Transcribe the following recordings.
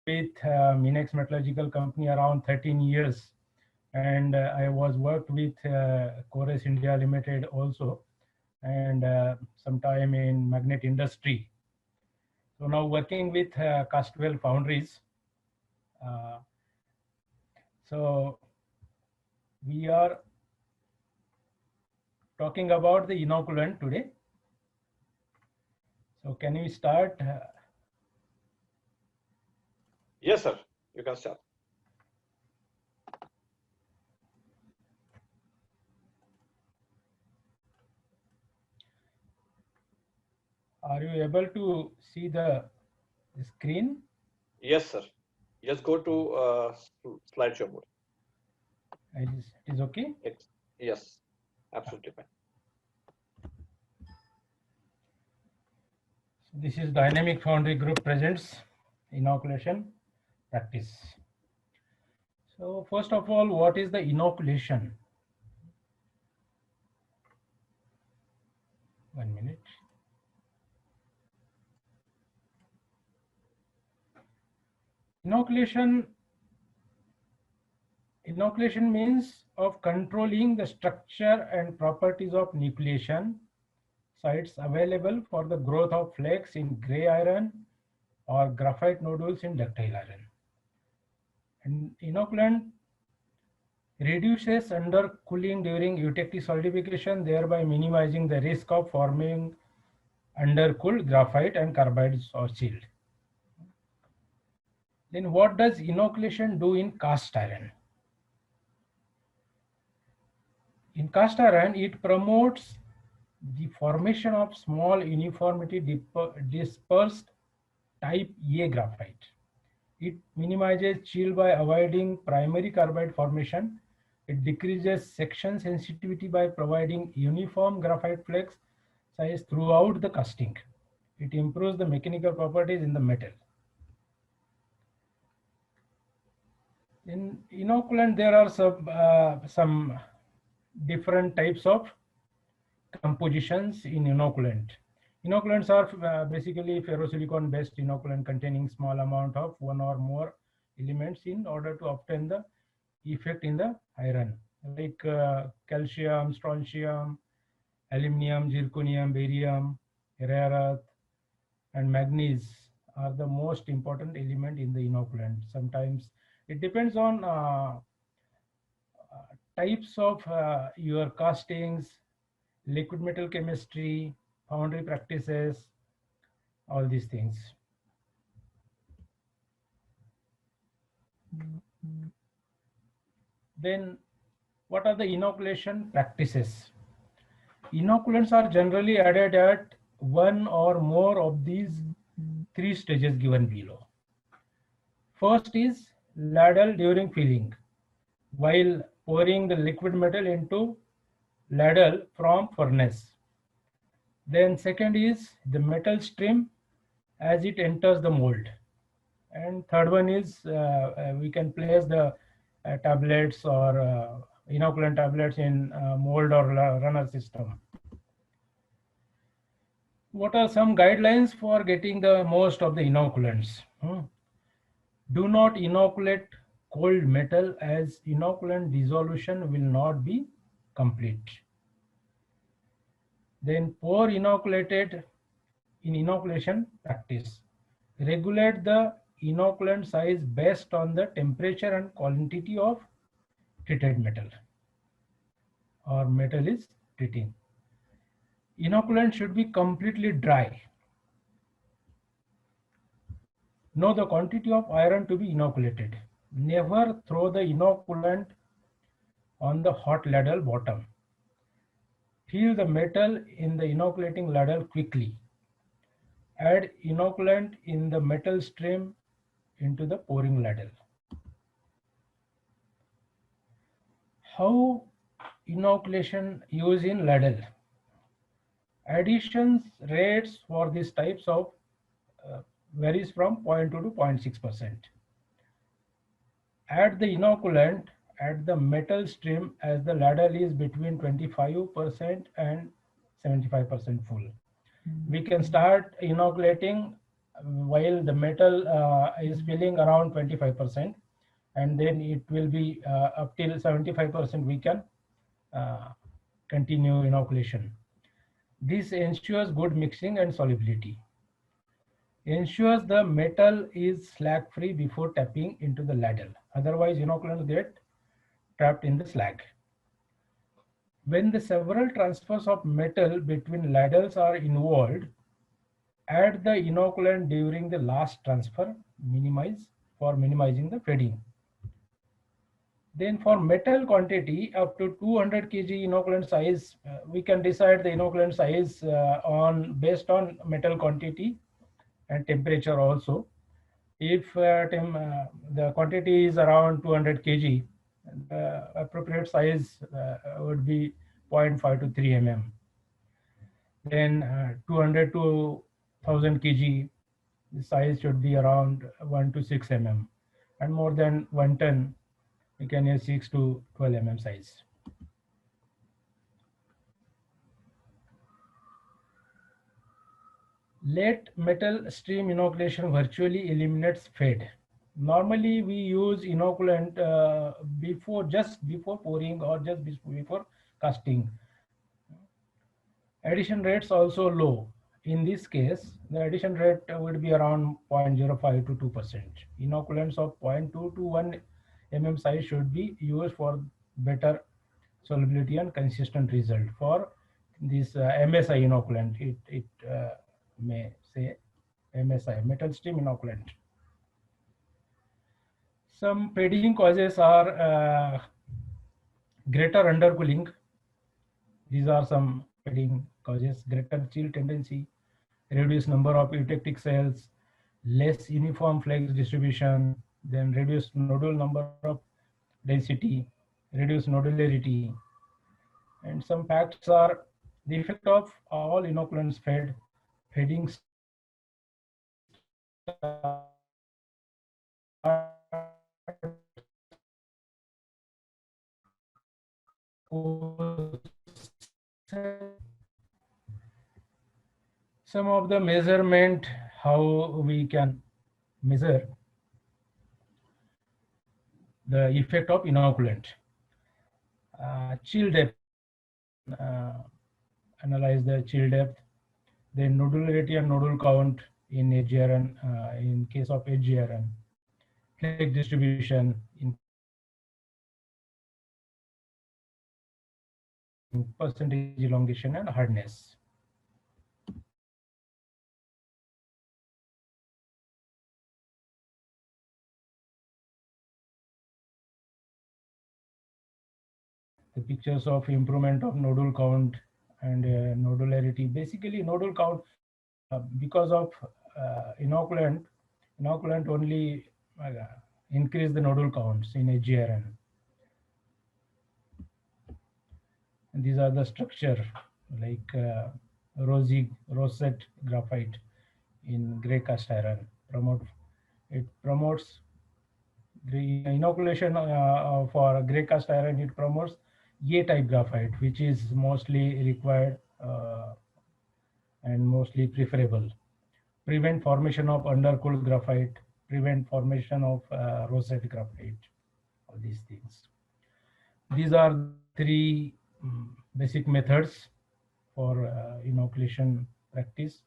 with Minex Metallurgical Company around 13 years. And I was worked with Chorus India Limited also, and sometime in magnet industry. So now working with Castwell Foundries. So we are talking about the inoculant today. So can we start? Yes, sir. You can start. Are you able to see the screen? Yes, sir. Just go to slideshow mode. It is okay? Yes, absolutely fine. So this is Dynamic Foundry Group presents inoculation practice. So first of all, what is the inoculation? 1 minute. Inoculation means of controlling the structure and properties of nucleation sites available for the growth of flakes in gray iron or graphite nodules in ductile iron. And inoculant reduces undercooling during eutectic solidification, thereby minimizing the risk of forming undercooled graphite and carbides or shield. Then what does inoculation do in cast iron? In cast iron, it promotes the formation of small uniformity dispersed type A graphite. It minimizes chill by avoiding primary carbide formation. It decreases section sensitivity by providing uniform graphite flakes size throughout the casting. It improves the mechanical properties in the metal. In inoculant, there are some different types of compositions in inoculant. Inoculants are basically ferrosilicon based inoculant containing small amount of one or more elements in order to obtain the effect in the iron, like calcium, strontium, aluminum, zirconium, barium, rare earth, and manganese are the most important element in the inoculant. Sometimes it depends on types of your castings, liquid metal chemistry, foundry practices, all these things. Then what are the inoculation practices? Inoculants are generally added at one or more of these three stages given below. First is ladle during filling, while pouring the liquid metal into ladle from furnace. Then second is the metal stream as it enters the mold. And third one is we can place the tablets or inoculant tablets in mold or runner system. What are some guidelines for getting the most of the inoculants? Do not inoculate cold metal as inoculant dissolution will not be complete. Then pour inoculated in inoculation practice. Regulate the inoculant size based on the temperature and quantity of treated metal or metal is treating. Inoculant should be completely dry. Know the quantity of iron to be inoculated. Never throw the inoculant on the hot ladle bottom. Fill the metal in the inoculating ladle quickly. Add inoculant in the metal stream into the pouring ladle. How inoculation used in ladle? Additions rates for these types of varies from 0.2 to 0.6%. Add the inoculant at the metal stream as the ladle is between 25% and 75% full. We can start inoculating while the metal is filling around 25%, and then it will be up till 75% we can uh, continue inoculation. This ensures good mixing and solubility. Ensures the metal is slag free before tapping into the ladle. Otherwise, inoculants get trapped in the slag. When the several transfers of metal between ladles are involved, add the inoculant during the last transfer, minimizing the fading. Then for metal quantity up to 200 kg inoculant size, we can decide the inoculant size on based on metal quantity and temperature also. If the quantity is around 200 kg, the appropriate size would be 0.5 to 3 mm. Then 200 to 1000 kg, the size should be around 1 to 6 mm. And more than 1 ton, you can use 6 to 12 mm size. Late metal stream inoculation virtually eliminates fade. Normally, we use inoculant just before pouring or just before casting. Addition rates also low. In this case, the addition rate would be around 0.05 to 2%. Inoculants of 0.2 to 1 mm size should be used for better solubility and consistent result. For this MSI inoculant, it may say MSI, metal stream inoculant. Some fading causes are greater undercooling. These are some fading causes: greater chill tendency, reduced number of eutectic cells, less uniform flux distribution, then reduced nodule number of density, reduced nodularity. And some facts are: the effect of all inoculants fade, fading start some of the measurement, how we can measure the effect of inoculant. Chill depth, we can analyze the chill depth, then nodularity and nodule count in HGRN, in case of HGRN, flake distribution in case of percentage elongation and hardness. The pictures of improvement of nodule count and nodularity. Basically, nodule count, because of inoculant only increase the nodule counts in HGRN. And these are the structure like rosette graphite in gray cast iron. It promotes the inoculation for gray cast iron. It promotes A type graphite, which is mostly required and mostly preferable. Prevent formation of undercooled graphite, prevent formation of rosette graphite, all these things. These are the three basic methods for inoculation practice.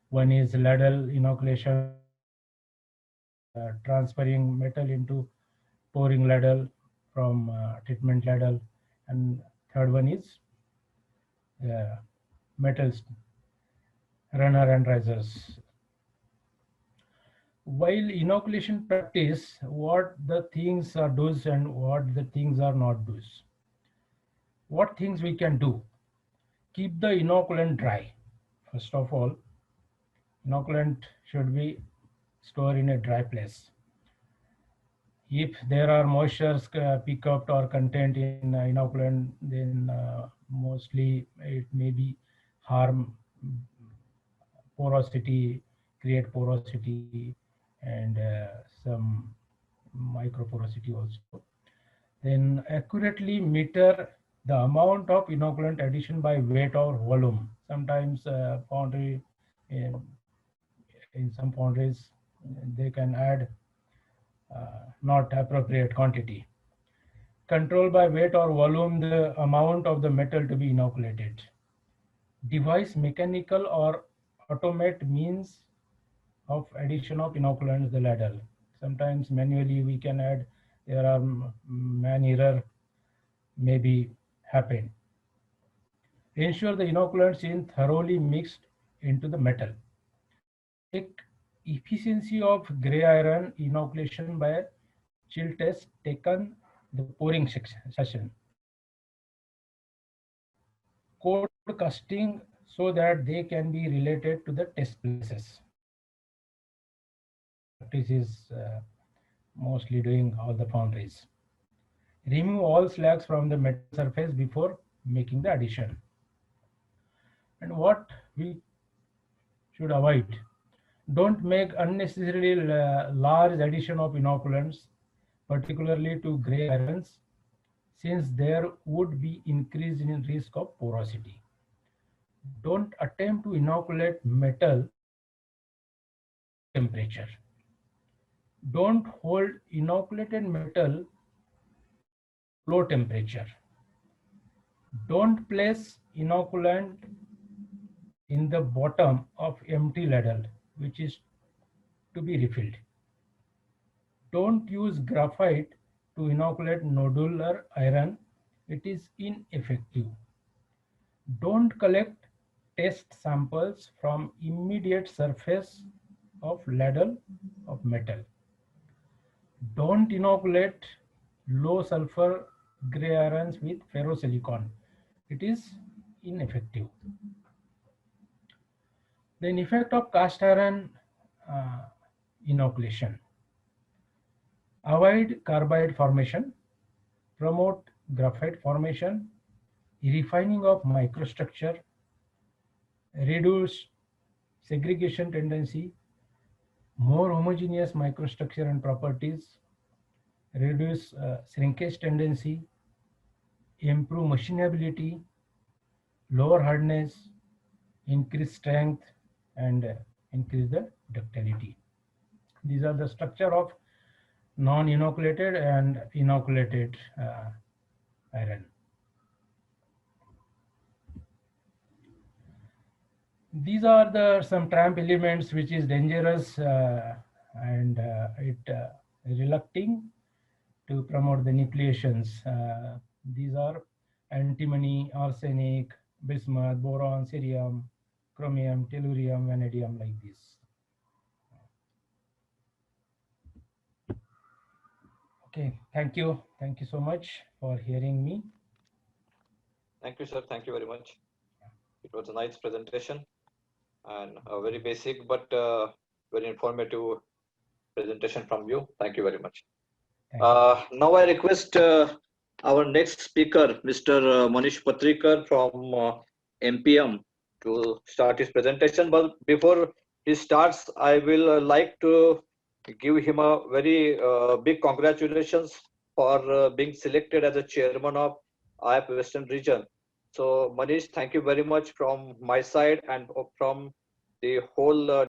One is ladle inoculation, transferring metal into pouring ladle from treatment ladle, and third one is metals runner and risers. While inoculation practice, what the things are do's and what the things are not do's. What things we can do? Keep the inoculant dry. First of all, inoculant should be stored in a dry place. If there are moistures pick up or content in inoculant, then mostly it may be harm porosity, create porosity, and some microporosity also. Then accurately meter the amount of inoculant addition by weight or volume. Sometimes foundry in some foundries they can add not appropriate quantity. Control by weight or volume the amount of the metal to be inoculated. Device mechanical or automate means of addition of inoculants the ladle. Sometimes manually we can add, there are man error maybe happen. Ensure the inoculants is thoroughly mixed into the metal. Check efficiency of gray iron inoculation by chill test taken the pouring session. Code casting so that they can be related to the test places. This practice is mostly doing all the foundries. Remove all slags from the metal surface before making the addition. And what we should avoid, don't make unnecessarily large addition of inoculants, particularly to gray irons, since there would be increase in risk of porosity. Don't attempt to inoculate metal at low temperature. Don't hold inoculated metal at low temperature. Don't place inoculant in the bottom of empty ladle, which is to be refilled. Don't use graphite to inoculate nodular iron. It is ineffective. Don't collect test samples from immediate surface of ladle of metal. Don't inoculate low sulfur gray irons with ferrosilicon. It is ineffective. Then effect of cast iron inoculation. Avoid carbide formation, promote graphite formation, refining of microstructure, reduce segregation tendency, more homogeneous microstructure and properties, reduce shrinkage tendency, improve machinability, lower hardness, increase strength, and increase the ductility. These are the structure of non-inoculated and inoculated iron. These are the some tramp elements which is dangerous and it relucting to promote the nucleations. These are antimony, arsenic, bismuth, boron, cerium, chromium, tellurium, vanadium, like this. Okay, thank you. Thank you so much for hearing me. Thank you, sir. Thank you very much. It was a nice presentation and a very basic but very informative presentation from you. Thank you very much. Now I request our next speaker, Mr. Manish Patrikar from MPM, to start his presentation. But before he starts, I will like to give him a very big congratulations for being selected as a chairman of IAP Western Region. So Manish, thank you very much from my side and from the whole